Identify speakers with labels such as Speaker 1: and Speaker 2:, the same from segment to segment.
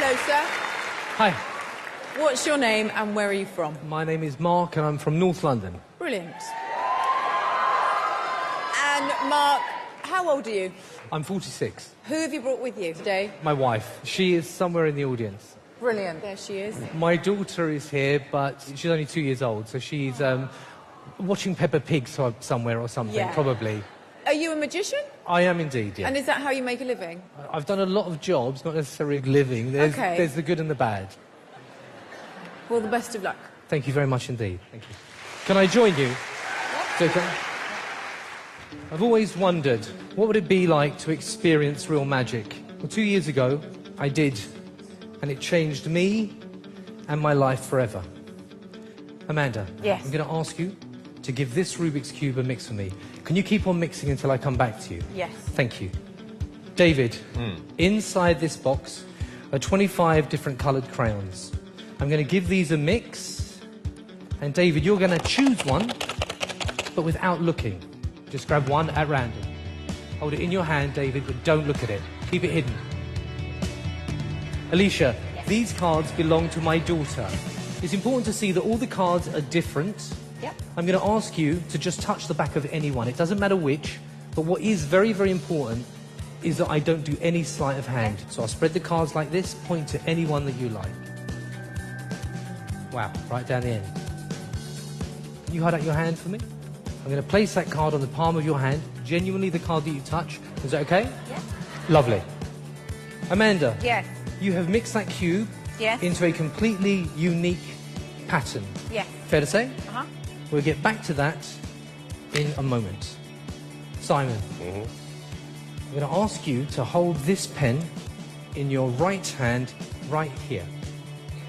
Speaker 1: Hello, sir.
Speaker 2: Hi,
Speaker 1: What's your name and where are you from?
Speaker 2: my name is Mark and I'm from North London.
Speaker 1: Brilliant. And Mark, how old are you?
Speaker 2: I'm 46.
Speaker 1: Who have you brought with you today?
Speaker 2: My wife, she is somewhere in the audience.
Speaker 1: Brilliant. There she is.
Speaker 2: My daughter is here, but she's only 2 years old, so she's watching Peppa Pig somewhere or something,
Speaker 1: Yeah.
Speaker 2: probably.
Speaker 1: Are you a magician?
Speaker 2: I am indeed, yeah.
Speaker 1: And is that how you make a living?
Speaker 2: I've done a lot of jobs, not necessarily living. There's the good and the bad.
Speaker 1: Well, the best of luck.
Speaker 2: Thank you very much indeed. Thank you. Can I join you? It's okay. I've always wondered, what would it be like to experience real magic? Well, 2 years ago, I did, and it changed me and my life forever. Amanda,
Speaker 1: Yes.
Speaker 2: I'm going to ask you to give this Rubik's Cube a mix for me. Can you keep on mixing until I come back to you?
Speaker 1: Yes.
Speaker 2: Thank you. David, inside this box are 25 different coloured crayons. I'm going to give these a mix, and David, you're going to choose one, but without looking. Just grab one at random. Hold it in your hand, David, but don't look at it. Keep it hidden. Alicia, these cards belong to my daughter. It's important to see that all the cards are different.
Speaker 1: Yep.
Speaker 2: I'm going to ask you to just touch the back of any one. It doesn't matter which, but what is very, very important is that I don't do any sleight of hand. So I'll spread the cards like this, point to any one that you like. Wow, right down the end. Can you hold out your hand for me? I'm going to place that card on the palm of your hand, genuinely the card that you touch. Is that okay?
Speaker 1: Yes.
Speaker 2: Lovely. Amanda,
Speaker 1: Yes.
Speaker 2: you have mixed that cube
Speaker 1: Yes.
Speaker 2: into a completely unique pattern.
Speaker 1: Yes.
Speaker 2: Fair to say?
Speaker 1: Uh-huh.
Speaker 2: We'll get back to that in a moment. Simon, I'm going to ask you to hold this pen in your right hand right here.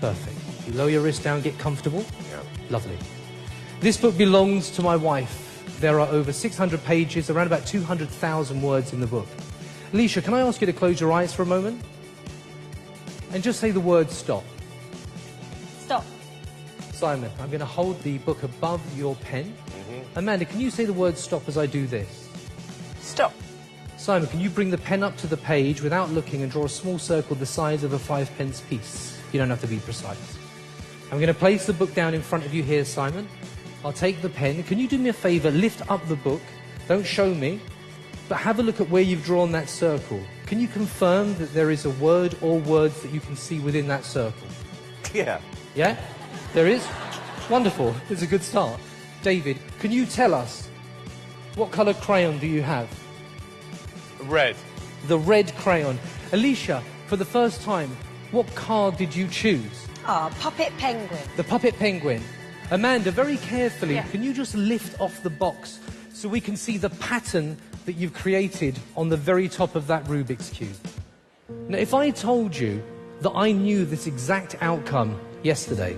Speaker 2: Perfect. You lower your wrist down, get comfortable.
Speaker 3: Yeah.
Speaker 2: Lovely. This book belongs to my wife. There are over 600 pages, around about 200,000 words in the book. Alicia, can I ask you to close your eyes for a moment? And just say the word stop.
Speaker 1: Stop.
Speaker 2: Simon, I'm going to hold the book above your pen. Amanda, can you say the word stop as I do this?
Speaker 1: Stop.
Speaker 2: Simon, can you bring the pen up to the page without looking and draw a small circle the size of a 5-pence piece? You don't have to be precise. I'm going to place the book down in front of you here, Simon. I'll take the pen. Can you do me a favour? Lift up the book. Don't show me, but have a look at where you've drawn that circle. Can you confirm that there is a word or words that you can see within that circle?
Speaker 3: Yeah.
Speaker 2: Yeah? There is? Wonderful. It's a good start. David, can you tell us what coloured crayon do you have?
Speaker 3: Red.
Speaker 2: The red crayon. Alicia, for the first time, what card did you choose?
Speaker 4: Puppet penguin.
Speaker 2: The puppet penguin. Amanda, very carefully,
Speaker 1: Yeah.
Speaker 2: can you just lift off the box so we can see the pattern that you've created on the very top of that Rubik's Cube? Now, if I told you that I knew this exact outcome yesterday,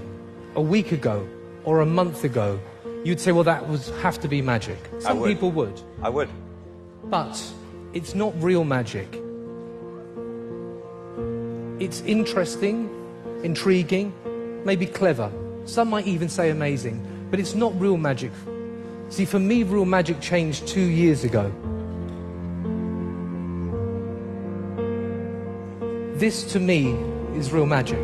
Speaker 2: a week ago, or a month ago, you'd say, well, that would have to be magic. Some
Speaker 3: would.
Speaker 2: people would.
Speaker 3: I would.
Speaker 2: But it's not real magic. It's interesting, intriguing, maybe clever. Some might even say amazing, but it's not real magic. See, for me, real magic changed 2 years ago. This, to me, is real magic.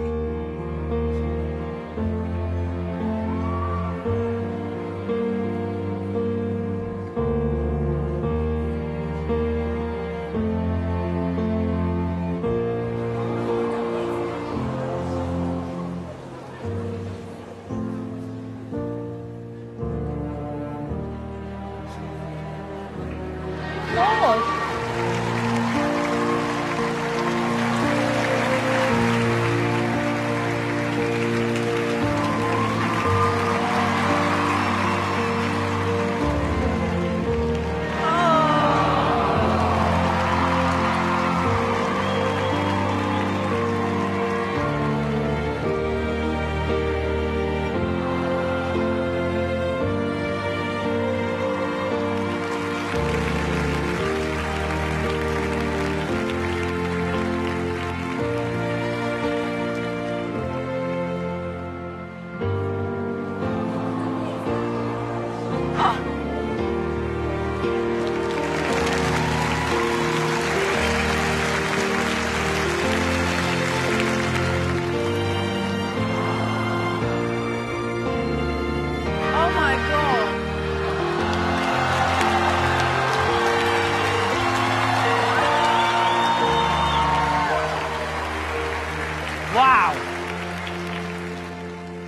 Speaker 4: Wow.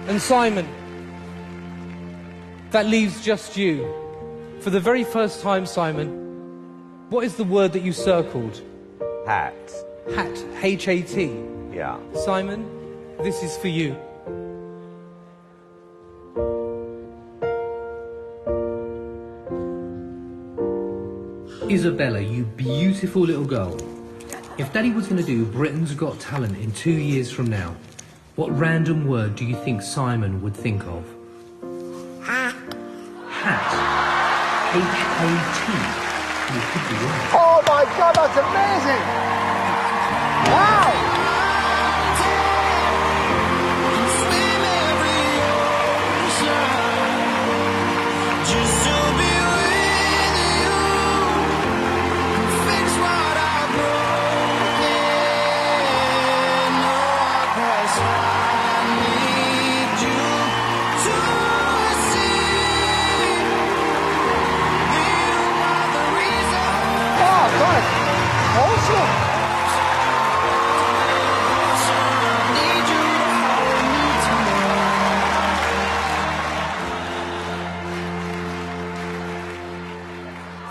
Speaker 2: And Simon, that leaves just you. For the very first time, Simon, what is the word that you circled?
Speaker 3: Hat.
Speaker 2: Hat. H-A-T.
Speaker 3: Yeah.
Speaker 2: Simon, this is for you. Isabella, you beautiful little girl. If Daddy was going to do Britain's Got Talent in 2 years from now, what random word do you think Simon would think of? Hat. H-A-T. You could be right.
Speaker 5: Oh my God, that's amazing! Wow!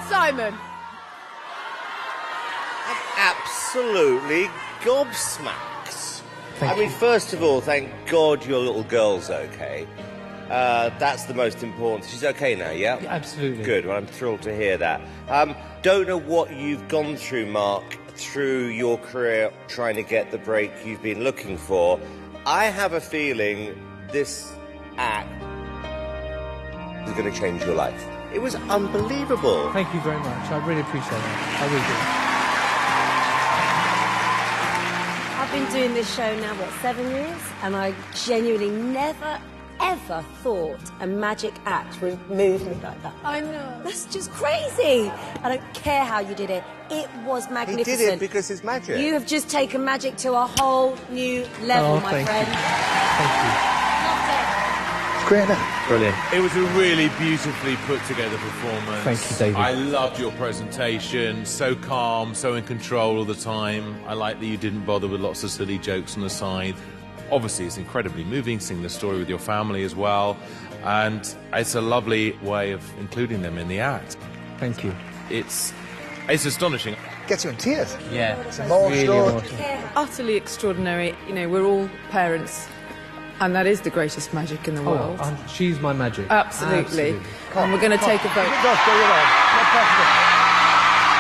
Speaker 1: Simon.
Speaker 3: I'm absolutely gobsmacked. I mean, first of all, thank God your little girl's okay. That's the most important. She's okay now, yeah?
Speaker 2: Yeah, absolutely.
Speaker 3: Good, well, I'm thrilled to hear that. Don't know what you've gone through, Mark, through your career trying to get the break you've been looking for. I have a feeling this act is going to change your life. It was unbelievable.
Speaker 2: Thank you very much. I really appreciate that. I really do.
Speaker 6: I've been doing this show now, 7 years? And I genuinely never, ever thought a magic act would move me like that.
Speaker 1: I know.
Speaker 6: That's just crazy. I don't care how you did it. It was magnificent.
Speaker 3: He did it because it's magic.
Speaker 6: You have just taken magic to a whole new level, my friend.
Speaker 2: Thank you.
Speaker 6: Loved it.
Speaker 5: It's great, isn't it?
Speaker 3: Brilliant.
Speaker 7: It was a really beautifully put together performance.
Speaker 2: Thank you, David.
Speaker 7: I loved your presentation. So calm, so in control all the time. I like that you didn't bother with lots of silly jokes on the side. Obviously, it's incredibly moving, seeing the story with your family as well. And it's a lovely way of including them in the act.
Speaker 2: Thank you.
Speaker 7: It's astonishing.
Speaker 5: Gets you in tears.
Speaker 2: Yeah.
Speaker 5: It's emotional.
Speaker 2: Really emotional.
Speaker 1: Utterly extraordinary. You know, we're all parents, and that is the greatest magic in the world.
Speaker 2: Oh, she's my magic.
Speaker 1: Absolutely. And we're going to take a vote.
Speaker 5: Go, get it on. No pressure.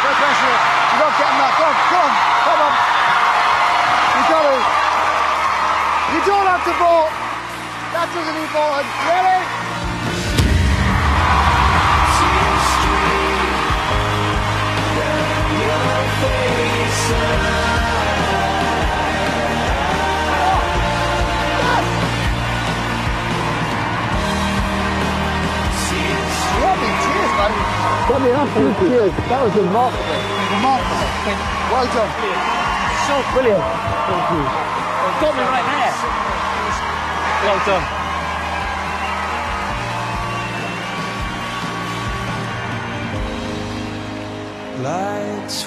Speaker 5: No pressure. You're not getting that. Go on, come on. You got to. You don't have to vote. That doesn't important. Ready? Got me absolute tears. That was remarkable. Remarkable. Well done.
Speaker 4: So brilliant. Thank you. Got me right there. Well done.
Speaker 8: Lights.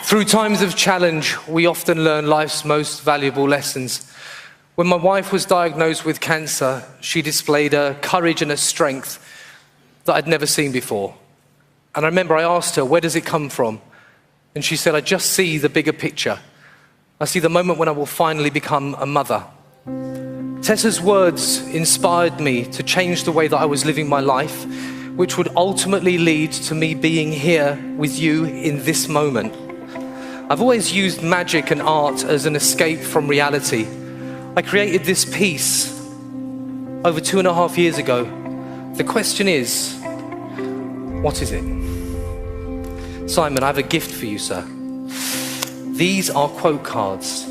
Speaker 2: Through times of challenge, we often learn life's most valuable lessons. When my wife was diagnosed with cancer, she displayed a courage and a strength that I'd never seen before. And I remember I asked her, where does it come from? And she said, I just see the bigger picture. I see the moment when I will finally become a mother. Tessa's words inspired me to change the way that I was living my life, which would ultimately lead to me being here with you in this moment. I've always used magic and art as an escape from reality. I created this piece over 2.5 years ago. The question is, what is it? Simon, I have a gift for you, sir. These are quote cards.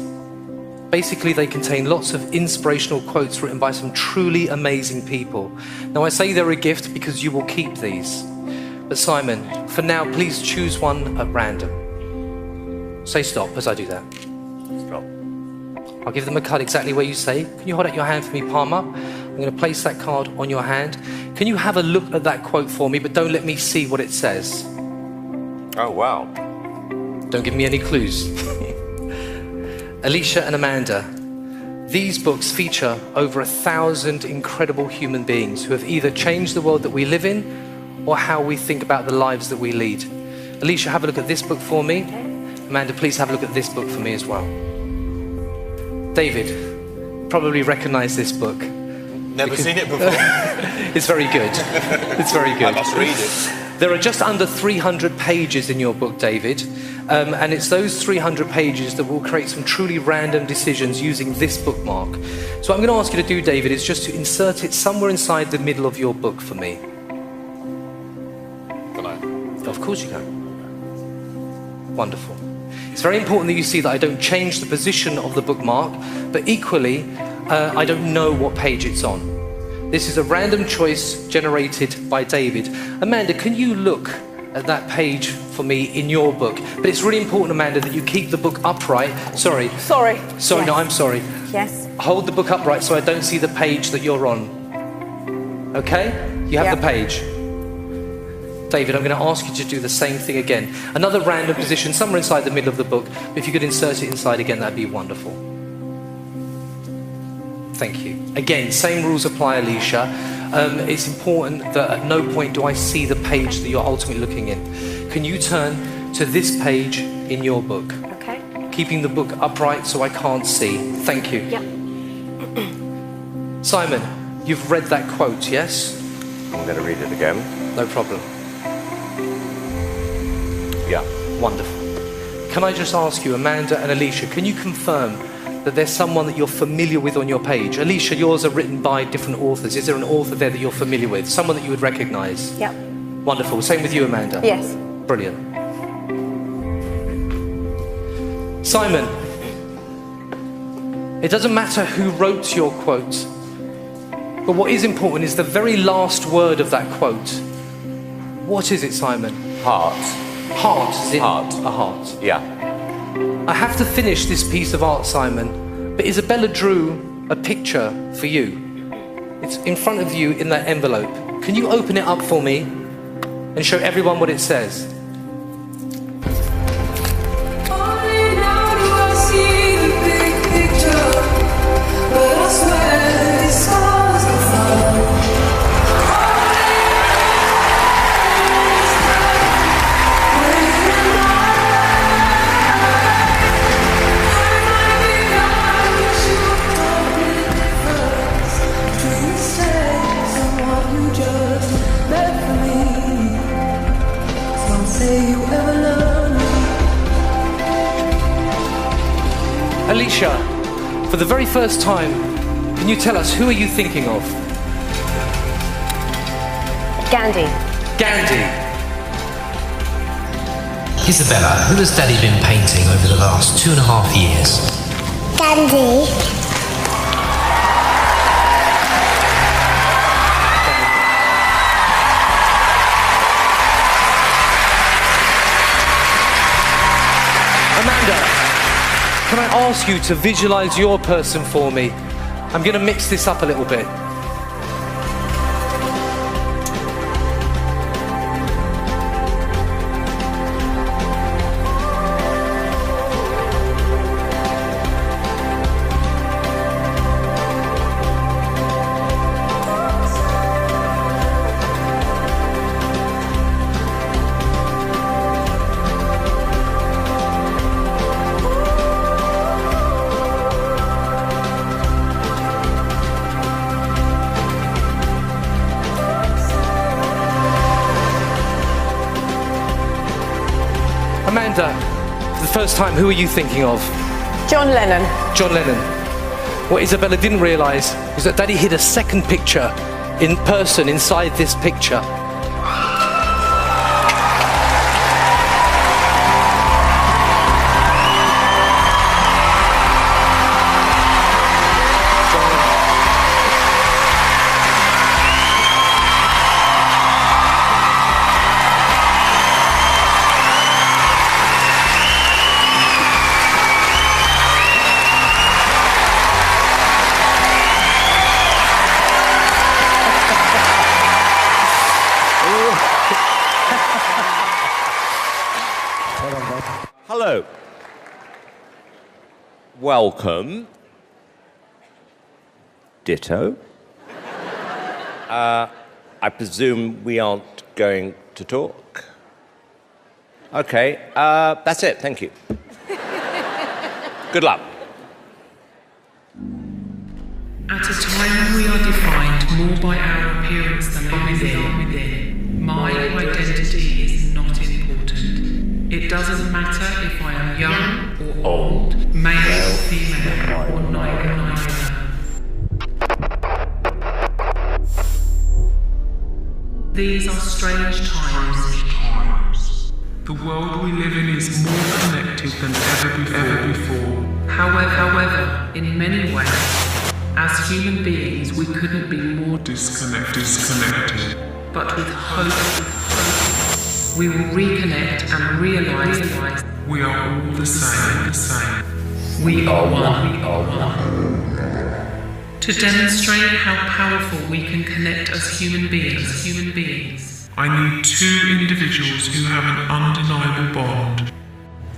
Speaker 2: Basically, they contain lots of inspirational quotes written by some truly amazing people. Now, I say they're a gift because you will keep these. But Simon, for now, please choose one at random. Say stop as I do that.
Speaker 3: Stop.
Speaker 2: I'll give them a card exactly where you say. Can you hold out your hand for me, palm up? I'm I'm going to place that card on your hand. Can you have a look at that quote for me, but don't let me see what it says?
Speaker 3: Oh, wow.
Speaker 2: Don't give me any clues. Alicia and Amanda, these books feature over 1,000 incredible human beings who have either changed the world that we live in or how we think about the lives that we lead. Alicia, have a look at this book for me. Amanda, please have a look at this book for me as well. David, probably recognize this book.
Speaker 7: Never seen it before.
Speaker 2: It's very good. It's very good.
Speaker 7: I must read it.
Speaker 2: There are just under 300 pages in your book, David, and it's those 300 pages that will create some truly random decisions using this bookmark. So what I'm going to ask you to do, David, is just to insert it somewhere inside the middle of your book for me.
Speaker 7: Can I?
Speaker 2: Of course you can. Wonderful. It's very important that you see that I don't change the position of the bookmark, but equally, I don't know what page it's on. This is a random choice generated by David. Amanda, can you look at that page for me in your book? But it's really important, Amanda, that you keep the book upright. Sorry.
Speaker 6: Sorry.
Speaker 2: Sorry,
Speaker 6: Yes.
Speaker 2: no, I'm sorry.
Speaker 6: Yes.
Speaker 2: Hold the book upright so I don't see the page that you're on. Okay? You have the page. David, I'm going to ask you to do the same thing again. Another random position, somewhere inside the middle of the book. If you could insert it inside again, that'd be wonderful. Thank you. Again, same rules apply, Alicia. It's important that at no point do I see the page that you're ultimately looking in. Can you turn to this page in your book?
Speaker 6: Okay.
Speaker 2: Keeping the book upright so I can't see. Thank you.
Speaker 6: Yep.
Speaker 2: Simon, you've read that quote, yes?
Speaker 3: I'm going to read it again.
Speaker 2: No problem.
Speaker 3: Yeah.
Speaker 2: Wonderful. Can I just ask you, Amanda and Alicia, can you confirm that there's someone that you're familiar with on your page? Alicia, yours are written by different authors. Is there an author there that you're familiar with? Someone that you would recognize?
Speaker 6: Yep.
Speaker 2: Wonderful. Same with you, Amanda?
Speaker 6: Yes.
Speaker 2: Brilliant. Simon, it doesn't matter who wrote your quote, but what is important is the very last word of that quote. What is it, Simon?
Speaker 3: Heart.
Speaker 2: Heart. Is it
Speaker 3: Heart.
Speaker 2: a heart?
Speaker 3: Yeah.
Speaker 2: I have to finish this piece of art, Simon, but Isabella drew a picture for you. It's in front of you in that envelope. Can you open it up for me and show everyone what it says?
Speaker 9: Only now do I see the big picture, but I swear these stars are fine.
Speaker 2: Alicia, for the very first time, can you tell us, who are you thinking of?
Speaker 6: Gandhi.
Speaker 2: Gandhi.
Speaker 10: Isabella, who has Daddy been painting over the last 2.5 years?
Speaker 11: Gandhi.
Speaker 2: Amanda, can I ask you to visualize your person for me? I'm going to mix this up a little bit. Amanda, for the first time, who are you thinking of?
Speaker 6: John Lennon.
Speaker 2: John Lennon. What Isabella didn't realise was that Daddy hid a second picture in person inside this picture.
Speaker 3: Hello. Welcome. Ditto. I presume we aren't going to talk? Okay, that's it, thank you. Good luck.
Speaker 11: At a time when we are defined more by our appearance than within, my identity is not important. It doesn't matter if I am young or old, male or female, or neither. These are strange times.
Speaker 12: The world we live in is more connected than ever before.
Speaker 11: However, in many ways, as human beings, we couldn't be more
Speaker 12: disconnected.
Speaker 11: But with hope, we will reconnect and realize
Speaker 12: we are all the same.
Speaker 11: We are one. To demonstrate how powerful we can connect as human beings,
Speaker 12: I need two individuals who have an undeniable bond.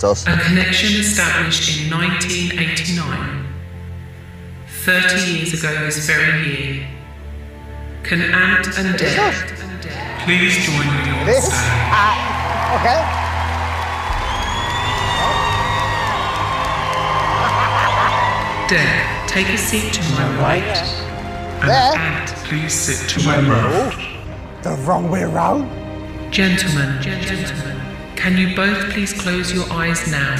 Speaker 11: A connection established in 1989. 30 years ago this very year. Can Ant and Dec
Speaker 12: please join me on stage?
Speaker 5: Okay.
Speaker 11: Dec, take a seat to my right. And Ant,
Speaker 12: please sit to my left.
Speaker 5: The wrong way around.
Speaker 11: Gentlemen, can you both please close your eyes now?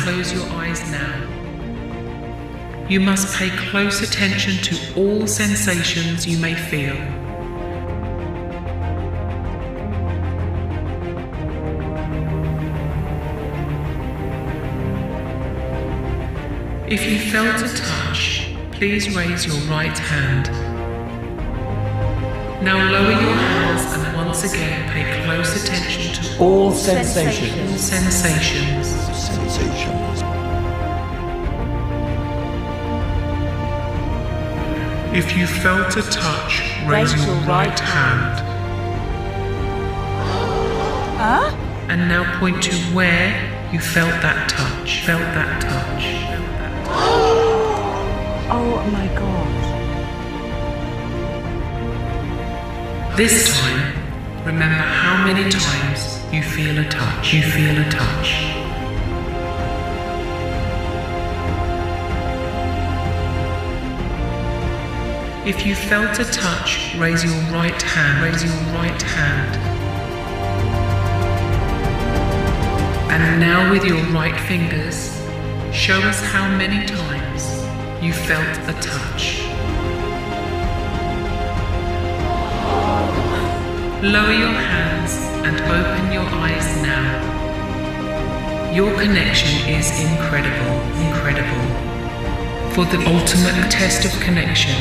Speaker 11: You must pay close attention to all sensations you may feel. If you felt a touch, please raise your right hand. Now lower your hands and once again pay close attention to
Speaker 4: all sensations.
Speaker 12: If you felt a touch, raise your right hand.
Speaker 11: And now point to where you felt that touch.
Speaker 13: Oh my God.
Speaker 11: This time, remember how many times you feel a touch. If you felt a touch, raise your right hand. And now with your right fingers, show us how many times you felt a touch. Lower your hands and open your eyes now. Your connection is incredible. For the ultimate test of connection,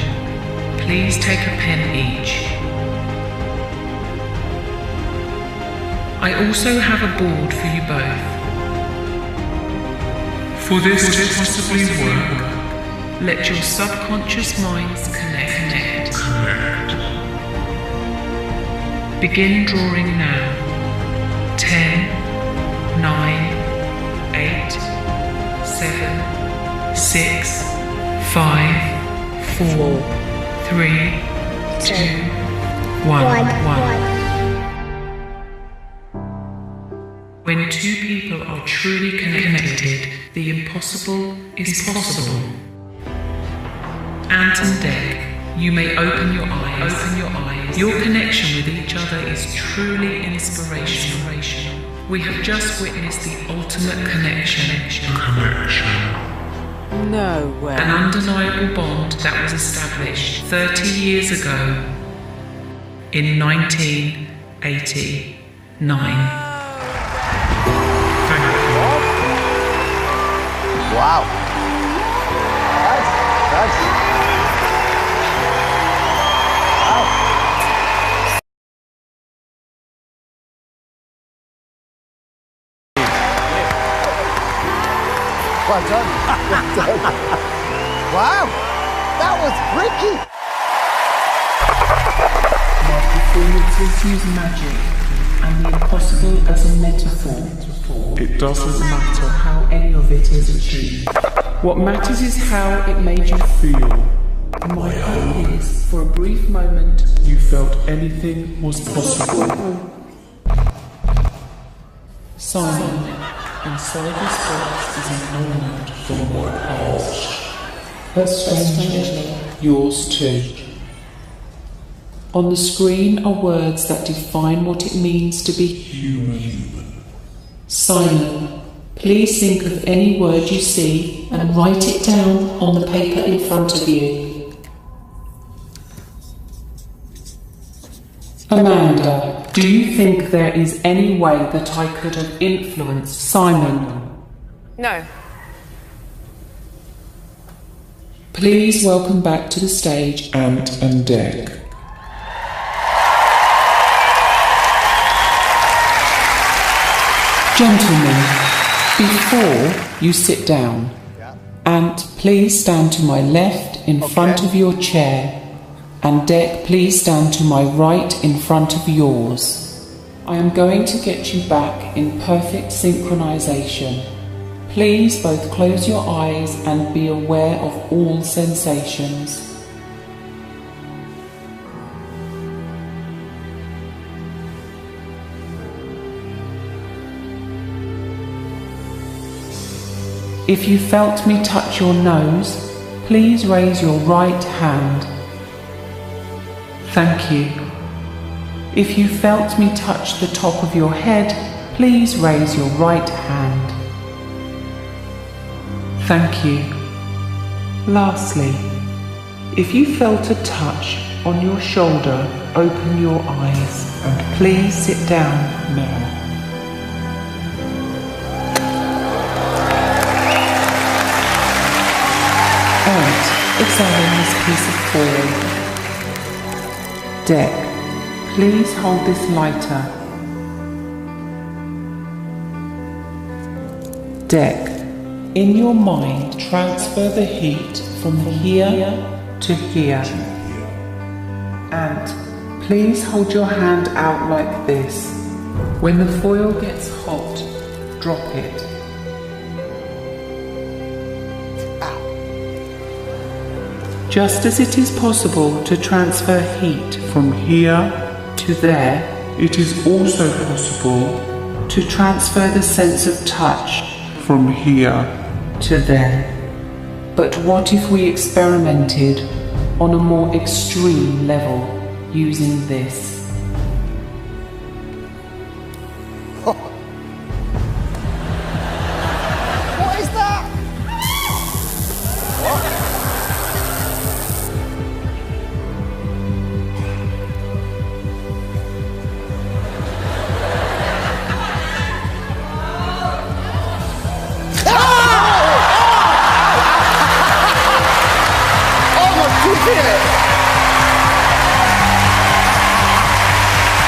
Speaker 11: please take a pen each. I also have a board for you both.
Speaker 12: For this to possibly work,
Speaker 11: let your subconscious minds connect. Begin drawing now. 10, 9, 8, 7, 6, 5, 4, 3, 2, 1. When two people are truly connected, the impossible is possible. Ant and Dec, you may open your eyes. Your connection with each other is truly inspirational. We have just witnessed the ultimate connection.
Speaker 13: No way.
Speaker 11: An undeniable bond that was established 30 years ago in 1989.
Speaker 5: Wow. That's wow. Well done. Wow. That was freaky.
Speaker 11: My performances use magic and the impossible as a metaphor.
Speaker 12: It doesn't matter
Speaker 11: How any of it is achieved. What matters is how it made you
Speaker 12: feel.
Speaker 11: My hope is, for a brief moment,
Speaker 12: You felt anything was possible.
Speaker 11: Simon,
Speaker 12: Inside this box is an element from my past.
Speaker 11: but strangely,
Speaker 12: Yours too.
Speaker 11: on the screen are words that define what it means to be
Speaker 12: Human.
Speaker 11: Simon. Please think of any word you see and write it down on the paper in front of you. Amanda, do you think there is any way that I could have influenced Simon?
Speaker 1: No.
Speaker 11: Please welcome back to the stage
Speaker 12: Ant and Dec.
Speaker 11: Gentlemen, before you sit down, Ant, please stand to my left in front of your chair, and Dec, please stand to my right in front of yours. I am going to get you back in perfect synchronization. Please both close your eyes and be aware of all sensations. If you felt me touch your nose, please raise your right hand. Thank you. If you felt me touch the top of your head, please raise your right hand. Thank you. Lastly, if you felt a touch on your shoulder, open your eyes and please sit down now. And examine this piece of foil. Dec, please hold this lighter. Dec, in your mind, transfer the heat from here to here. And please hold your hand out like this. When the foil gets hot, drop it. Just as it is possible to transfer heat from here to there,
Speaker 12: It is also possible
Speaker 11: to transfer the sense of touch
Speaker 12: from here
Speaker 11: to there. But what if we experimented on a more extreme level using this?
Speaker 5: What is that?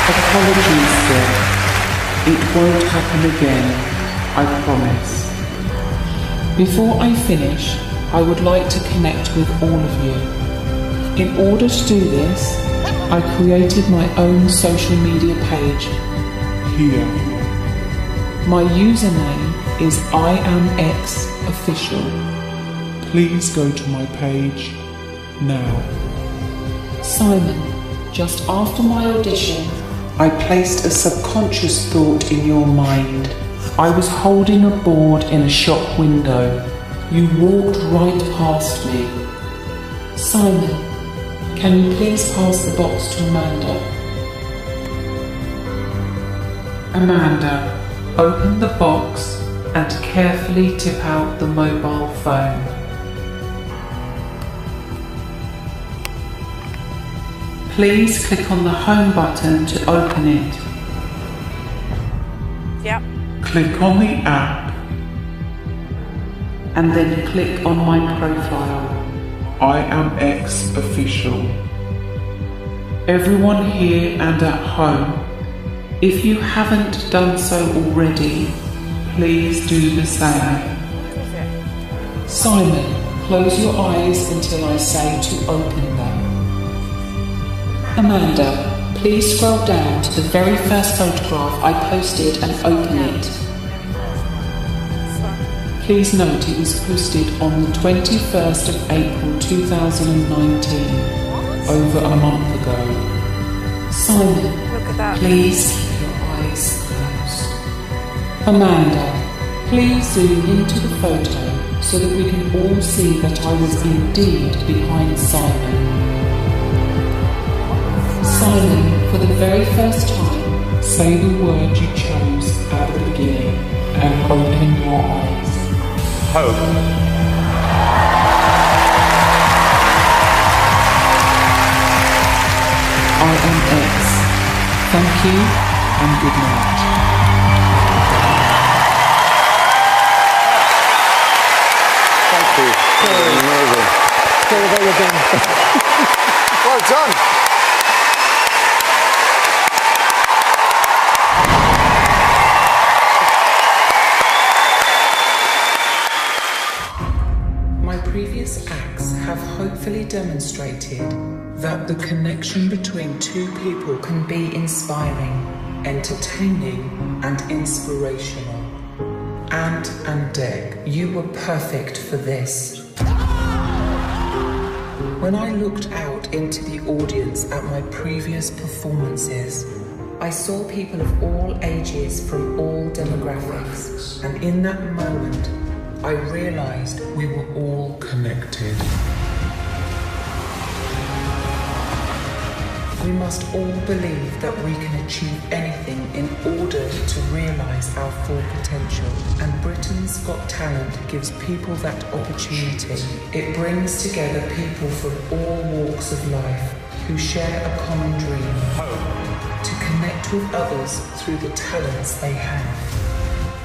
Speaker 11: Apologies, sir. It won't happen again, I promise. Before I finish, I would like to connect with all of you. In order to do this, I created my own social media page.
Speaker 12: here.
Speaker 11: My username is IamXOfficial.
Speaker 12: Please go to my page now.
Speaker 11: Simon, just after my audition, I placed a subconscious thought in your mind. I was holding a board in a shop window. You walked right past me. Simon, can you please pass the box to Amanda? Amanda, open the box and carefully tip out the mobile phone. Please click on the home button to open it.
Speaker 1: Yep.
Speaker 12: Click on the app.
Speaker 11: And then click on my profile.
Speaker 12: IamXOfficial.
Speaker 11: Everyone here and at home, if you haven't done so already, please do the same. Simon, close your eyes until I say to open them. Amanda, please scroll down to the very first photograph I posted and open it. Please note it was posted on the 21st of April 2019, over a month ago. Simon, please keep your eyes closed. Amanda, please zoom into the photo so that we can all see that I was indeed behind Simon. Simon, for the very first time, say the word you chose at the beginning and open your eyes.
Speaker 4: Hope.
Speaker 11: I am X. Thank you and good night.
Speaker 5: Thank you. Amazing. Well done.
Speaker 11: My previous acts have hopefully demonstrated that the connection between two people can be inspiring, entertaining, and inspirational. Ant and Dec, you were perfect for this. When I looked out into the audience at my previous performances, I saw people of all ages from all demographics, and in that moment, I realized we were all connected. We must all believe that we can achieve anything in order to realize our full potential, and Britain's Got Talent gives people that opportunity. It brings together people from all walks of life who share a common dream, to connect with others through the talents they have.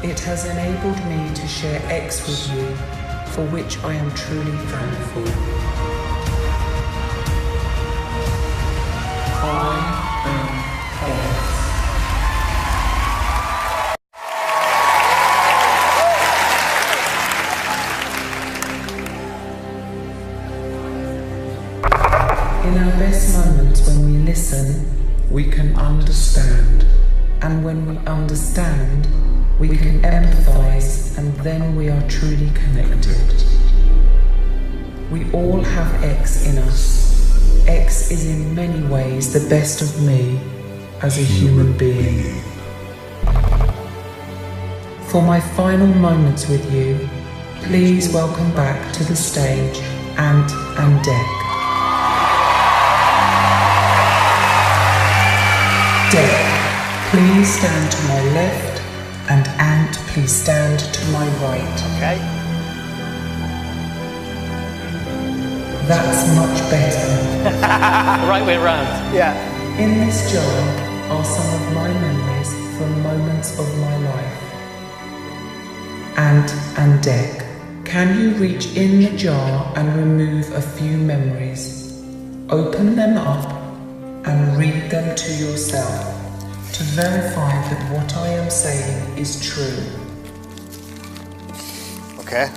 Speaker 11: It has enabled me to share X with you, for which I am truly thankful. I am X. In our best moments, when we listen, we can understand. And when we understand, we can empathize, and then we are truly connected. We all have X in us. X is in many ways the best of me as a human being. For my final moments with you, please welcome back to the stage Ant and Dec. Dec, please stand to my left, and Ant, please stand to my right.
Speaker 4: Okay.
Speaker 11: That's much better.
Speaker 4: Right way around. Yeah.
Speaker 11: In this jar are some of my memories from moments of my life. Ant and Dec, can you reach in the jar and remove a few memories? Open them up and read them to yourself to verify that what I am saying is true.
Speaker 4: Okay.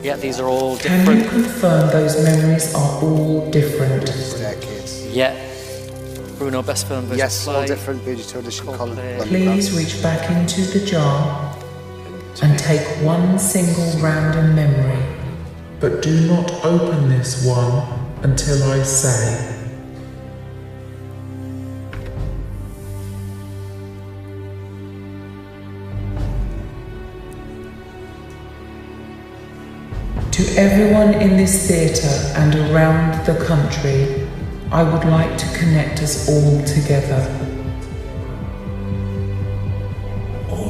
Speaker 4: Yeah, these are all different.
Speaker 11: Can you confirm those memories are all different?
Speaker 4: Yeah. Bruno, best film versus
Speaker 5: yes,
Speaker 4: play.
Speaker 5: all different. Beauty audition.
Speaker 11: Please reach back into the jar and take one single random memory, but do not open this one until I say. To everyone in this theatre and around the country, I would like to connect us all together.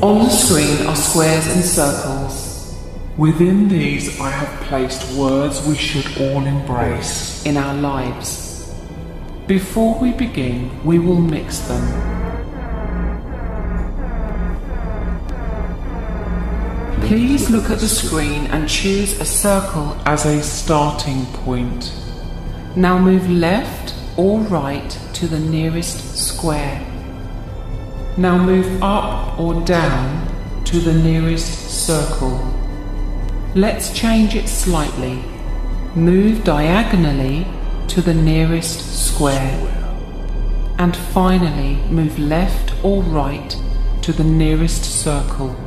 Speaker 11: On the screen are squares and circles. Within these I have placed words we should all embrace in our lives. Before we begin, we will mix them. Please look at the screen and choose a circle as a starting point. Now move left or right to the nearest square. Now move up or down to the nearest circle. Let's change it slightly. Move diagonally to the nearest square. And finally move left or right to the nearest circle.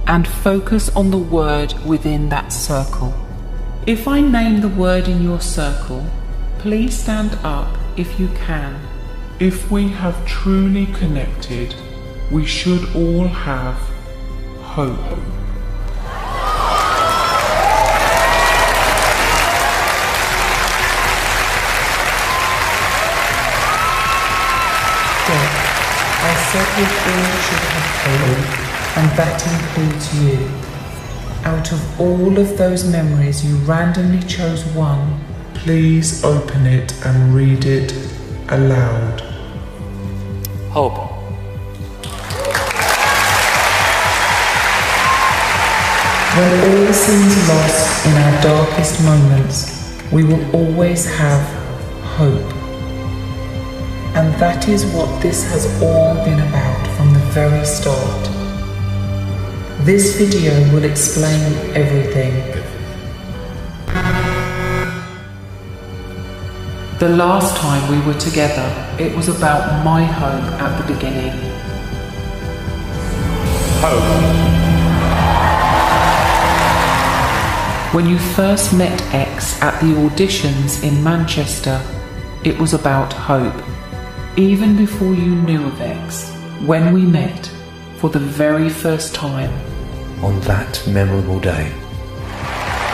Speaker 11: And focus on the word within that circle. If I name the word in your circle, please stand up if you can.
Speaker 12: If we have truly connected, we should all have hope.
Speaker 11: I said we all should have hope, and that includes you. Out of all of those memories, you randomly chose one.
Speaker 12: Please open it and read it aloud.
Speaker 14: Hope.
Speaker 11: When all seems lost in our darkest moments, we will always have hope. And that is what this has all been about from the very start. This video will explain everything. The last time we were together, it was about my home at the beginning.
Speaker 12: Hope.
Speaker 11: When you first met X at the auditions in Manchester, it was about hope. Even before you knew of X, when we met for the very first time.
Speaker 10: On that memorable day.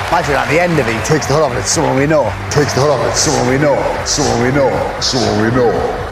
Speaker 5: Imagine at the end of it, he takes the hood off and it's someone we know. Takes the hood off and it's someone we know. Someone we know. Someone we know.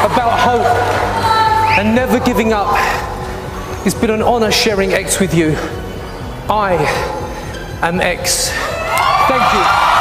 Speaker 2: About hope and never giving up. It's been an honor sharing X with you. I am X. Thank you.